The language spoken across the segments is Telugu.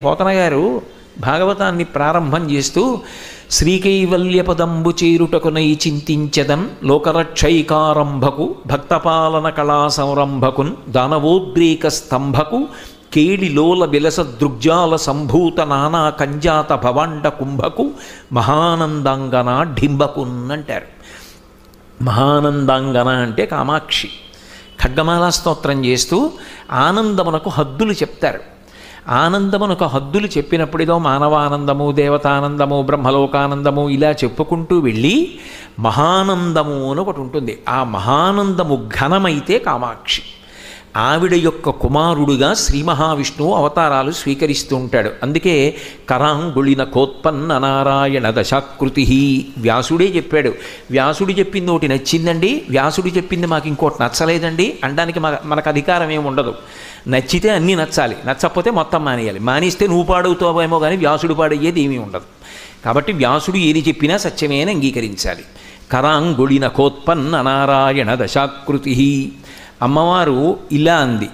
పోతన గారు భాగవతాన్ని ప్రారంభం చేస్తూ శ్రీకైవల్యపదంబు చేరుటకునై చింతించదన్ లోకరక్షైకారంభకు భక్తపాలన కళా సంరంభకున్ దానవోద్రేక స్తంభకు కేళిలోల విలస దృగ్జాల సంభూత నానా కంజాత భవాండ కుంభకు మహానందాంగన ఢింబకున్ అంటారు. మహానందాంగన అంటే కామాక్షి. ఖడ్గమాలా స్తోత్రం చేస్తూ ఆనందమునకు హద్దులు చెప్తారు. ఆనందమునకు హద్దులు చెప్పినప్పుడు ఏదో మానవానందము, దేవతానందము, బ్రహ్మలోకానందము ఇలా చెప్పుకుంటూ వెళ్ళి మహానందము అని ఒకటి ఉంటుంది. ఆ మహానందము ఘనమైతే కామాక్షి. ఆవిడ యొక్క కుమారుడుగా శ్రీ మహావిష్ణువు అవతారాలు స్వీకరిస్తూ ఉంటాడు. అందుకే కరాంగుళిన కోత్పన్న నారాయణ దశాకృతి వ్యాసుడే చెప్పాడు. వ్యాసుడు చెప్పింది ఒకటి నచ్చిందండి, వ్యాసుడు చెప్పింది మాకు ఇంకోటి నచ్చలేదండి అనడానికి మనకు అధికారం ఏమి ఉండదు. నచ్చితే అన్నీ నచ్చాలి, నచ్చకపోతే మొత్తం మానేయాలి. మానేస్తే నువ్వు పాడవుతావేమో కానీ వ్యాసుడు పాడయ్యేది ఏమీ ఉండదు. కాబట్టి వ్యాసుడు ఏది చెప్పినా సత్యమే అని అంగీకరించాలి. కరాంగుళిన కోత్పన్న నారాయణ దశాకృతి. అమ్మవారు ఇలా అంది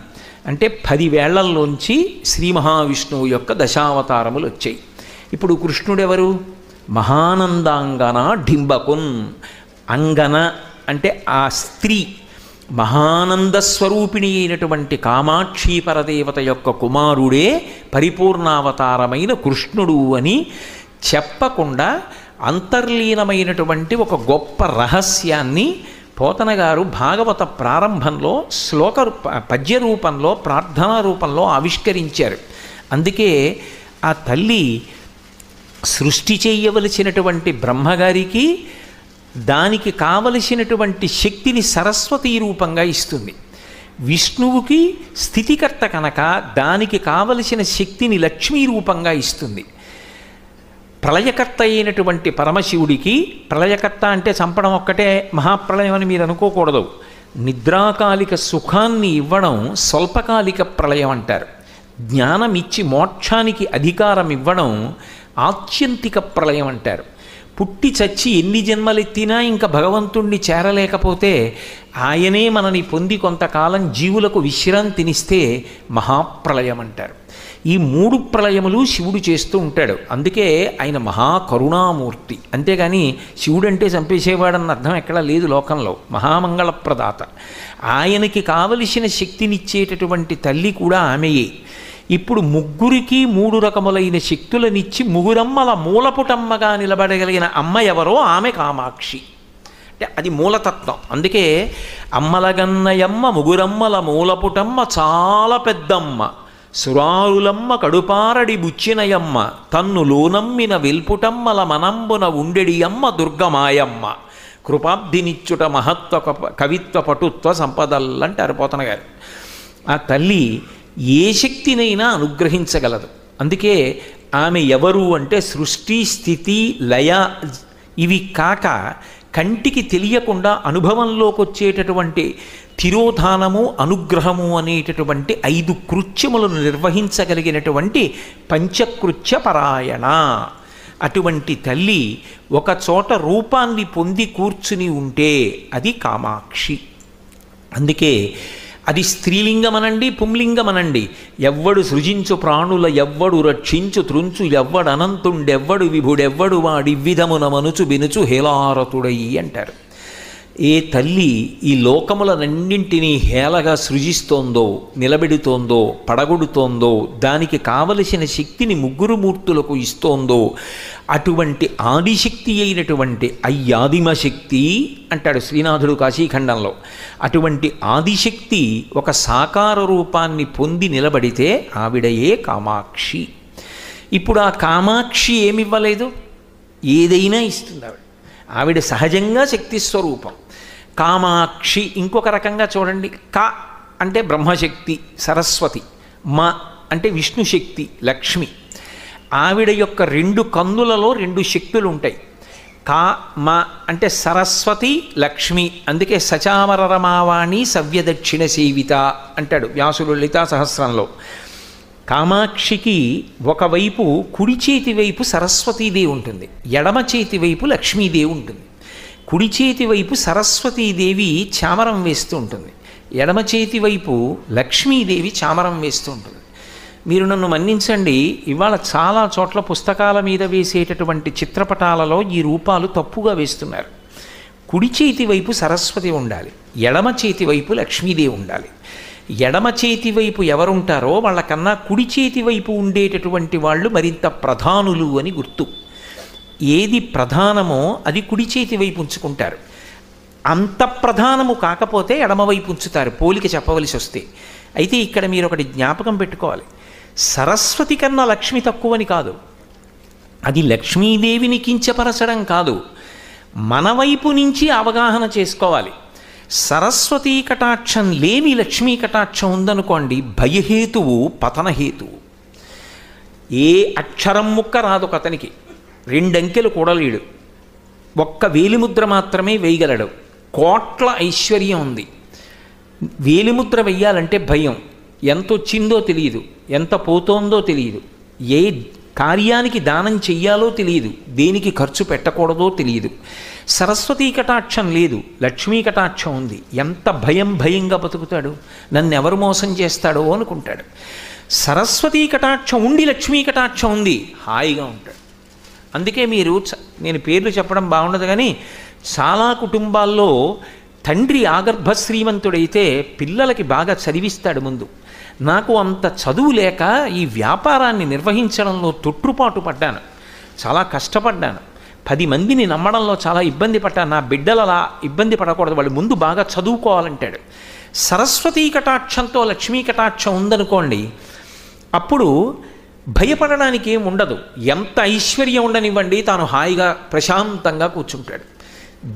అంటే 10 వేళ్లల్లోంచి శ్రీ మహావిష్ణువు యొక్క దశావతారములు వచ్చాయి. ఇప్పుడు కృష్ణుడెవరు? మహానందాంగన ఢింబకున్. అంగన అంటే ఆ స్త్రీ మహానంద స్వరూపిణి అయినటువంటి కామాక్షి పరదేవత యొక్క కుమారుడే పరిపూర్ణావతారమైన కృష్ణుడు అని చెప్పకుండా అంతర్లీనమైనటువంటి ఒక గొప్ప రహస్యాన్ని పోతన గారు భాగవత ప్రారంభంలో పద్య రూపంలో, ప్రార్థనా రూపంలో ఆవిష్కరించారు. అందుకే ఆ తల్లి సృష్టి చేయవలసినటువంటి బ్రహ్మగారికి దానికి కావలసినటువంటి శక్తిని సరస్వతీ రూపంగా ఇస్తుంది. విష్ణువుకి స్థితికర్త కనుక దానికి కావలసిన శక్తిని లక్ష్మీ రూపంగా ఇస్తుంది. ప్రళయకర్త అయినటువంటి పరమశివుడికి, ప్రళయకర్త అంటే చంపడం ఒక్కటే మహాప్రళయం అని మీరు అనుకోకూడదు. నిద్రాకాలిక సుఖాన్ని ఇవ్వడం స్వల్పకాలిక ప్రళయం అంటారు. జ్ఞానం ఇచ్చి మోక్షానికి అధికారం ఇవ్వడం ఆత్యంతిక ప్రళయం అంటారు. పుట్టి చచ్చి ఎన్ని జన్మలెత్తినా ఇంకా భగవంతుణ్ణి చేరలేకపోతే ఆయనే మనని పొంది కొంతకాలం జీవులకు విశ్రాంతినిస్తే మహాప్రళయం అంటారు. ఈ 3 ప్రళయములు శివుడు చేస్తూ ఉంటాడు. అందుకే ఆయన మహాకరుణామూర్తి. అంతేగాని శివుడు అంటే చంపేసేవాడన్న అర్థం ఎక్కడా లేదు లోకంలో. మహామంగళప్రదాత. ఆయనకి కావలసిన శక్తినిచ్చేటటువంటి తల్లి కూడా ఆమెయే. ఇప్పుడు ముగ్గురికి 3 రకములైన శక్తులనిచ్చి ముగురమ్మల మూలపుటమ్మగా నిలబడగలిగిన అమ్మ ఎవరో ఆమె కామాక్షి. అంటే అది మూలతత్వం. అందుకే అమ్మలగన్నయమ్మ ముగురమ్మల మూలపుటమ్మ చాలా పెద్దమ్మ, సురారులమ్మ కడుపారడి బుచ్చినయమ్మ, తన్ను లోనమ్మిన వెల్పుటమ్మల మనంబున ఉండెడి అమ్మ దుర్గమాయమ్మ, కృపాబ్ధినిచ్చుట మహత్వ కవిత్వ పటుత్వ సంపదల్లంటారు పోతన గారు. ఆ తల్లి ఏ శక్తినైనా అనుగ్రహించగలదు. అందుకే ఆమె ఎవరు అంటే సృష్టి, స్థితి, లయ ఇవి కాక కంటికి తెలియకుండా అనుభవంలోకి వచ్చేటటువంటి తిరోధానము, అనుగ్రహము అనేటటువంటి 5 కృత్యములను నిర్వహించగలిగినటువంటి పంచకృత్య పరాయణ. అటువంటి తల్లి ఒక చోట రూపాన్ని పొంది కూర్చుని ఉంటే అది కామాక్షి. అందుకే అది స్త్రీలింగమనండి, పుంలింగమనండి. ఎవ్వడు సృజించు ప్రాణుల ఎవ్వడు రక్షించు త్రుంచు ఎవ్వడనంతుండెవ్వడు విభుడెవ్వడు వాడివ్విధమున మనుచు బినుచు హేలారతుడయి అంటారు. ఏ తల్లి ఈ లోకములనన్నింటినీ హేళగా సృజిస్తోందో, నిలబెడుతోందో, పడగొడుతోందో, దానికి కావలసిన శక్తిని 3 మూర్తులకు ఇస్తోందో అటువంటి ఆదిశక్తి అయినటువంటి అయ్యాదిమశక్తి అంటాడు శ్రీనాథుడు కాశీఖండంలో. అటువంటి ఆదిశక్తి ఒక సాకార రూపాన్ని పొంది నిలబడితే ఆవిడయే కామాక్షి. ఇప్పుడు ఆ కామాక్షి ఏమివ్వలేదు? ఏదైనా ఇస్తుంది ఆవిడ. ఆవిడ సహజంగా శక్తి స్వరూపం. కామాక్షి ఇంకొక రకంగా చూడండి. క అంటే బ్రహ్మశక్తి సరస్వతి, మ అంటే విష్ణుశక్తి లక్ష్మి. ఆవిడ యొక్క 2 కన్నులలో 2 శక్తులు ఉంటాయి. కా మ అంటే సరస్వతి లక్ష్మి. అందుకే సచామర రమావాణి సవ్యదక్షిణ సేవిత అంటాడు వ్యాసుడు లలితా సహస్రంలో. కామాక్షికి ఒకవైపు కుడి చేతి వైపు సరస్వతీదేవి ఉంటుంది, ఎడమ చేతి వైపు లక్ష్మీదేవి ఉంటుంది. కుడి చేతి వైపు సరస్వతీదేవి చామరం వేస్తూ ఉంటుంది, ఎడమ చేతి వైపు లక్ష్మీదేవి చామరం వేస్తూ ఉంటుంది. మీరు నన్ను మన్నించండి, ఇవాళ చాలా చోట్ల పుస్తకాల మీద వేసేటటువంటి చిత్రపటాలలో ఈ రూపాలు తప్పుగా వేస్తున్నారు. కుడి చేతి వైపు సరస్వతి ఉండాలి, ఎడమ చేతి వైపు లక్ష్మీదేవి ఉండాలి. ఎడమ చేతి వైపు ఎవరుంటారో వాళ్ళకన్నా కుడి చేతి వైపు ఉండేటటువంటి వాళ్ళు మరింత ప్రధానులు అని గుర్తు. ఏది ప్రధానమో అది కుడి చేతి వైపు ఉంచుకుంటారు. అంత ప్రధానము కాకపోతే ఎడమవైపు ఉంచుతారు, పోలిక చెప్పవలసి వస్తే. అయితే ఇక్కడ మీరు ఒకటి జ్ఞాపకం పెట్టుకోవాలి, సరస్వతి కన్నా లక్ష్మి తక్కువని కాదు, అది లక్ష్మీదేవిని కించపరచడం కాదు, మన వైపు నుంచి అవగాహన చేసుకోవాలి. సరస్వతీ కటాక్షం లేని లక్ష్మీ కటాక్షం ఉందనుకోండి, భయహేతువు పతనహేతువు. ఏ అక్షరం ముక్క రాదు అతనికి, 2 అంకెలు కూడలేడు, ఒక్క వేలిముద్ర మాత్రమే వేయగలడు. కోట్ల ఐశ్వర్యం ఉంది, వేలిముద్ర వెయ్యాలంటే భయం. ఎంత వచ్చిందో తెలియదు, ఎంత పోతోందో తెలియదు, ఏ కార్యానికి దానం చెయ్యాలో తెలియదు, దేనికి ఖర్చు పెట్టకూడదో తెలియదు. సరస్వతీ కటాక్షం లేదు, లక్ష్మీ కటాక్షం ఉంది, ఎంత భయంగా బతుకుతాడు, నన్ను ఎవరు మోసం చేస్తాడో అనుకుంటాడు. సరస్వతీ కటాక్షం ఉండి లక్ష్మీ కటాక్షం ఉంది, హాయిగా ఉంటాడు. అందుకే మీరు, నేను పేర్లు చెప్పడం బాగుండదు కానీ, చాలా కుటుంబాల్లో తండ్రి ఆగర్భ శ్రీమంతుడైతే పిల్లలకి బాగా చదివిస్తాడు ముందు. నాకు అంత చదువు లేక ఈ వ్యాపారాన్ని నిర్వహించడంలో తొట్టుపాటు పడ్డాను, చాలా కష్టపడ్డాను, 10 మందిని నమ్మడంలో చాలా ఇబ్బంది పడ్డాను. నా బిడ్డలు అలా ఇబ్బంది పడకూడదు, వాళ్ళు ముందు బాగా చదువుకోవాలంటాడు. సరస్వతీ కటాక్షంతో లక్ష్మీ కటాక్షం ఉందనుకోండి, అప్పుడు భయపడడానికి ఏం ఉండదు. ఎంత ఐశ్వర్యం ఉండనివ్వండి, తాను హాయిగా ప్రశాంతంగా కూర్చుంటాడు.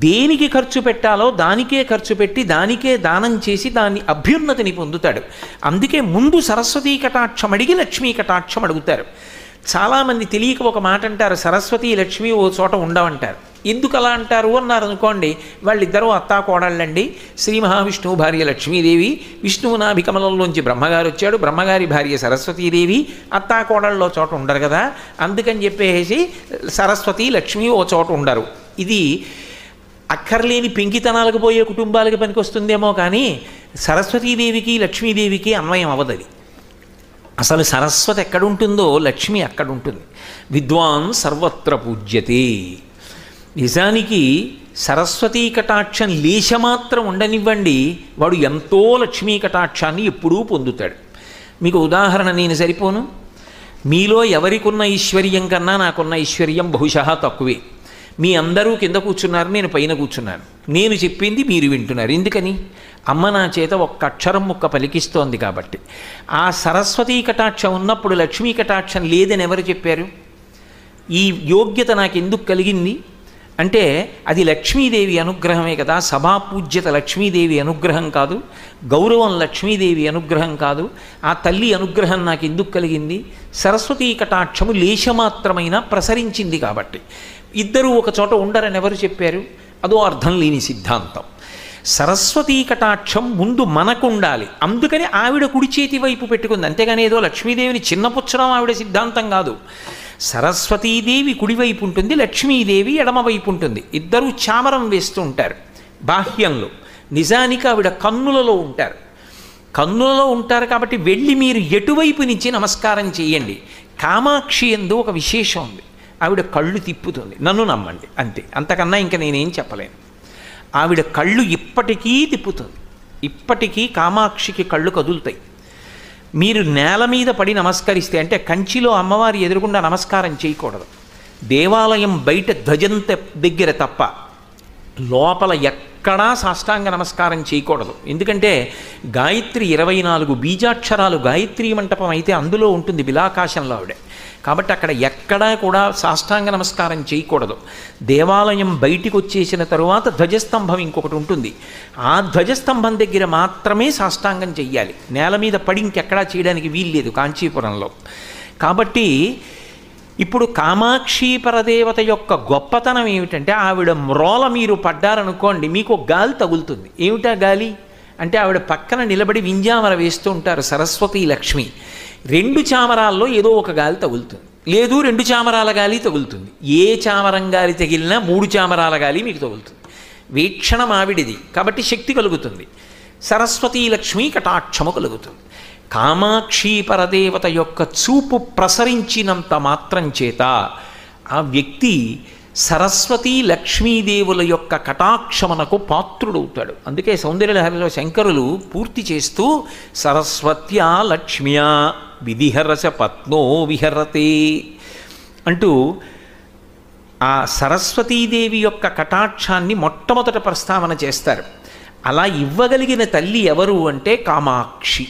దేనికి ఖర్చు పెట్టాలో దానికే ఖర్చు పెట్టి, దానికే దానం చేసి దాని అభ్యున్నతిని పొందుతాడు. అందుకే ముందు సరస్వతీ కటాక్షం అడిగి లక్ష్మీ కటాక్షం అడుగుతారు. చాలామంది తెలియక ఒక మాట అంటారు, సరస్వతి లక్ష్మి ఓ చోట ఉండవంటారు. ఎందుకు అలా అంటారు అన్నారు అనుకోండి, వాళ్ళిద్దరూ అత్తాకోడళ్ళండి. శ్రీ మహావిష్ణువు భార్య లక్ష్మీదేవి, విష్ణువు నాభికమలంలోంచి బ్రహ్మగారు వచ్చాడు, బ్రహ్మగారి భార్య సరస్వతీదేవి, అత్తాకోడళ్ళలో చోట ఉండరు కదా, అందుకని చెప్పేసి సరస్వతి లక్ష్మి ఓ చోట ఉండరు. ఇది అక్కర్లేని పెంకితనాలకు పోయే కుటుంబాలకి పనికొస్తుందేమో కానీ సరస్వతీదేవికి లక్ష్మీదేవికి అన్వయం అవ్వదది. అసలు సరస్వతి ఎక్కడుంటుందో లక్ష్మి అక్కడుంటుంది. విద్వాన్ సర్వత్ర పూజ్యతే. నిజానికి సరస్వతీ కటాక్షం లేశమాత్రం ఉండనివ్వండి, వాడు ఎంతో లక్ష్మీ కటాక్షాన్ని ఎప్పుడూ పొందుతాడు. మీకు ఉదాహరణ నేను సరిపోను. మీలో ఎవరికున్న ఐశ్వర్యం కన్నా నాకున్న ఐశ్వర్యం బహుశా తక్కువే. మీ అందరూ కింద కూర్చున్నారు, నేను పైన కూర్చున్నాను. నేను చెప్పింది మీరు వింటున్నారు. ఎందుకని? అమ్మ నా చేత ఒక్క అక్షరం ముక్క పలికిస్తోంది కాబట్టి. ఆ సరస్వతీ కటాక్షం ఉన్నప్పుడు లక్ష్మీ కటాక్షం లేదని ఎవరు చెప్పారు? ఈ యోగ్యత నాకు ఎందుకు కలిగింది అంటే అది లక్ష్మీదేవి అనుగ్రహమే కదా. సభాపూజ్యత లక్ష్మీదేవి అనుగ్రహం కాదు, గౌరవం లక్ష్మీదేవి అనుగ్రహం కాదు. ఆ తల్లి అనుగ్రహం నాకు ఎందుకు కలిగింది? సరస్వతీ కటాక్షము లేశమాత్రమైన ప్రసరించింది కాబట్టి. ఇద్దరూ ఒక చోట ఉండరని ఎవరు చెప్పారు? అదో అర్థం లేని సిద్ధాంతం. సరస్వతీ కటాక్షం ముందు మనకు ఉండాలి, అందుకని ఆవిడ కుడి చేతి వైపు పెట్టుకుంది. అంతేగాని ఏదో లక్ష్మీదేవిని చిన్నపుచ్చడం ఆవిడ సిద్ధాంతం కాదు. సరస్వతీదేవి కుడివైపు ఉంటుంది, లక్ష్మీదేవి ఎడమవైపు ఉంటుంది. ఇద్దరూ చామరం వేస్తూ ఉంటారు బాహ్యంలో. నిజానికి ఆవిడ కన్నులలో ఉంటారు. కన్నులలో ఉంటారు కాబట్టి వెళ్ళి మీరు ఎటువైపు నుంచి నమస్కారం చేయండి. కామాక్షి యందు ఒక విశేషం ఉంది, ఆవిడ కళ్ళు తిప్పుతుంది. నన్ను నమ్మండి, అంతే, అంతకన్నా ఇంకా నేనేం చెప్పలేను. ఆవిడ కళ్ళు ఇప్పటికీ తిప్పుతుంది, ఇప్పటికీ కామాక్షికి కళ్ళు కదులుతాయి. మీరు నేల మీద పడి నమస్కరిస్తే, అంటే కంచిలో అమ్మవారి ఎదురుగుండా నమస్కారం చేయకూడదు. దేవాలయం బయట ధ్వజంత దగ్గర తప్ప లోపల ఎక్కడా సాష్టాంగ నమస్కారం చేయకూడదు. ఎందుకంటే గాయత్రి 24 బీజాక్షరాలు గాయత్రీ మంటపం అయితే అందులో ఉంటుంది బిలాకాశంలో ఆవిడ. కాబట్టి అక్కడ ఎక్కడా కూడా సాష్టాంగ నమస్కారం చేయకూడదు. దేవాలయం బయటికి వచ్చేసిన తరువాత ధ్వజస్తంభం ఇంకొకటి ఉంటుంది, ఆ ధ్వజస్తంభం దగ్గర మాత్రమే సాష్టాంగం చెయ్యాలి. నేల మీద పడి ఇంకెక్కడా చేయడానికి వీల్లేదు కాంచీపురంలో. కాబట్టి ఇప్పుడు కామాక్షి పరదేవత యొక్క గొప్పతనం ఏమిటంటే, ఆవిడ మ్రోల మీరు పడ్డారనుకోండి, మీకు గాలి తగులుతుంది. ఏమిటా గాలి అంటే, ఆవిడ పక్కన నిలబడి వింజామర వేస్తూ ఉంటారు సరస్వతీ లక్ష్మి. 2 చామరాల్లో ఏదో ఒక గాలి తగులుతుంది, లేదు 2 చామరాల గాలి తగులుతుంది. ఏ చామరం గాలి తగిలినా 3 చామరాల గాలి మీకు తగులుతుంది. వీక్షణం ఆవిడిది కాబట్టి శక్తి కలుగుతుంది. సరస్వతీ లక్ష్మి కటాక్షము కలుగుతుంది. కామాక్షి పరదేవత యొక్క చూపు ప్రసరించినంత మాత్రం చేత ఆ వ్యక్తి సరస్వతీ లక్ష్మీదేవుల యొక్క కటాక్షమనకు పాత్రుడవుతాడు. అందుకే సౌందర్యలహరిలో శంకరులు పూర్తి చేస్తూ సరస్వత్యా లక్ష్మ్యా విధిహరస పత్నో విహరతే అంటూ ఆ సరస్వతీదేవి యొక్క కటాక్షాన్ని మొట్టమొదట ప్రస్తావన చేస్తారు. అలా ఇవ్వగలిగిన తల్లి ఎవరు అంటే కామాక్షి.